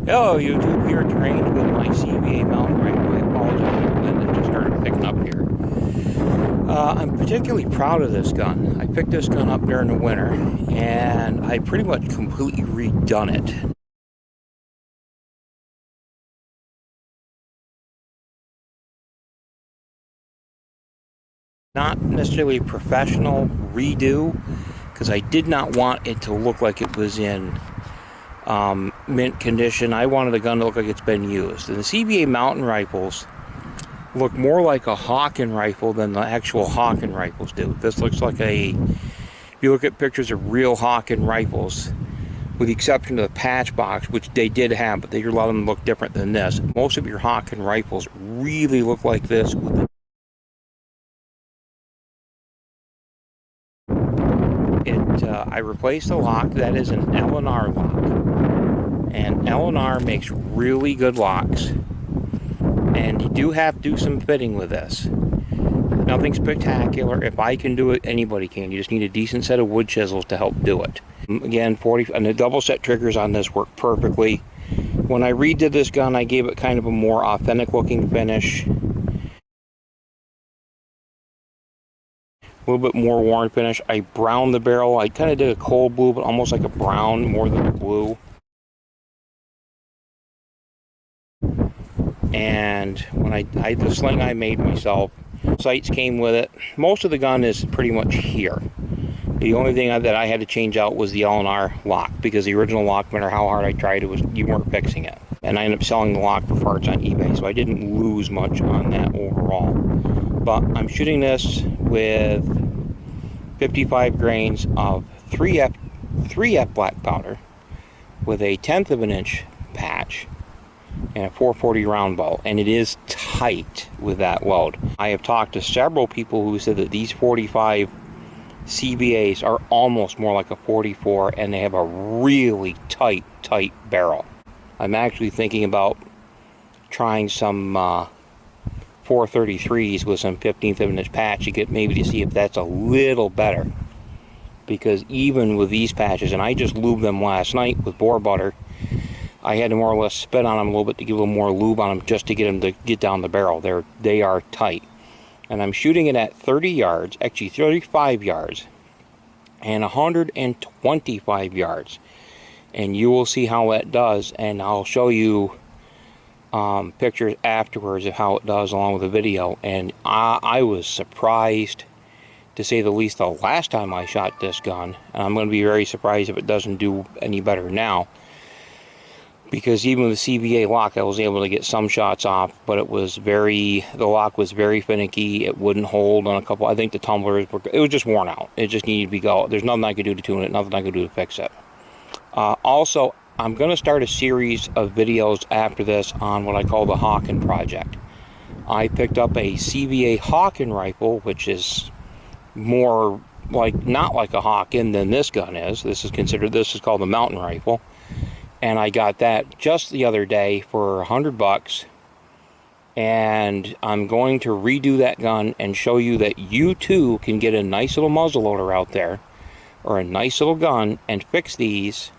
Hello YouTube, here trained with my CVA Mountain Rifle. I apologize for the wind that just started picking up here. I'm particularly proud of this gun. I picked this gun up during the winter and I pretty much completely redone it. Not necessarily a professional redo, because I did not want it to look like it was in mint condition. I wanted the gun to look like it's been used. And the CVA Mountain Rifles look more like a Hawken rifle than the actual Hawken rifles do. This looks like if you look at pictures of real Hawken rifles, with the exception of the patch box, which they did have, but they allowed them to look different than this. Most of your Hawken rifles really look like this. I replaced the lock. That is an L&R lock, and L&R makes really good locks, and you do have to do some fitting with this. Nothing spectacular. If I can do it, anybody can. You just need a decent set of wood chisels to help do it. Again, 40 and the double set triggers on this work perfectly. When I redid this gun, I gave it kind of a more authentic looking finish, a little bit more worn finish. I browned the barrel. I kind of did a cold blue, but almost like a brown more than a blue. And when I the sling I made myself, sights came with it. Most of the gun is pretty much here. The only thing that I had to change out was the L&R lock, because the original lock, no matter how hard I tried, you weren't fixing it. And I ended up selling the lock for parts on eBay, so I didn't lose much on that overall. But I'm shooting this with 55 grains of 3F black powder with a 1/10 of an inch patch and a 440 round ball, and it is tight with that load. I have talked to several people who said that these 45 CVAs are almost more like a 44, and they have a really tight barrel. I'm actually thinking about trying some 433s with some 1/15 of an inch patch to get maybe to see if that's a little better, because even with these patches, and I just lubed them last night with boar butter, I had to more or less spit on them a little bit to give a little more lube on them just to get them to get down the barrel. They are tight. And I'm shooting it at 30 yards, actually 35 yards, and 125 yards. And you will see how that does, and I'll show you pictures afterwards of how it does along with the video. And I was surprised, to say the least, the last time I shot this gun, and I'm going to be very surprised if it doesn't do any better now, because even with the CVA lock I was able to get some shots off, but the lock was very finicky. It wouldn't hold on a couple. I think the tumblers it was just worn out. It just needed to be go. There's nothing I could do to tune it, nothing I could do to fix it. Also, I'm going to start a series of videos after this on what I call the Hawken project. I picked up a CVA Hawken rifle, which is more like, not like a Hawken than this gun is. This is called the Mountain Rifle. And I got that just the other day for $100, and I'm going to redo that gun and show you that you too can get a nice little muzzleloader out there, or a nice little gun, and fix these,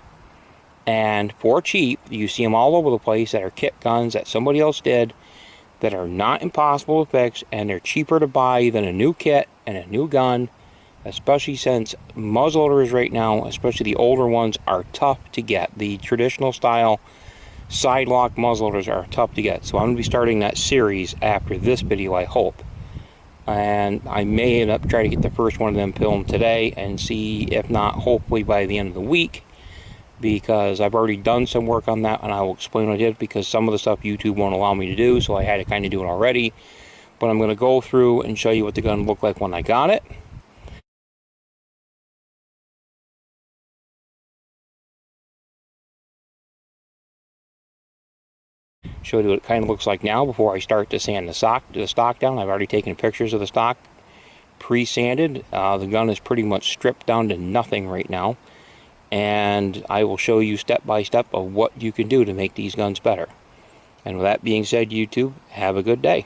and for cheap. You see them all over the place that are kit guns that somebody else did, that are not impossible to fix, and they're cheaper to buy than a new kit and a new gun, especially since muzzleloaders right now, especially the older ones, are tough to get. The traditional style side lock muzzleloaders are tough to get. So I'm going to be starting that series after this video, I hope. And I may end up trying to get the first one of them filmed today, and see, if not, hopefully by the end of the week, because I've already done some work on that, and I will explain what I did, because some of the stuff YouTube won't allow me to do, so I had to kind of do it already. But I'm going to go through and show you what the gun looked like when I got it. Show you what it kind of looks like now before I start to sand the stock down. I've already taken pictures of the stock pre-sanded. The gun is pretty much stripped down to nothing right now, and I will show you step by step of what you can do to make these guns better. And with that being said, YouTube, have a good day.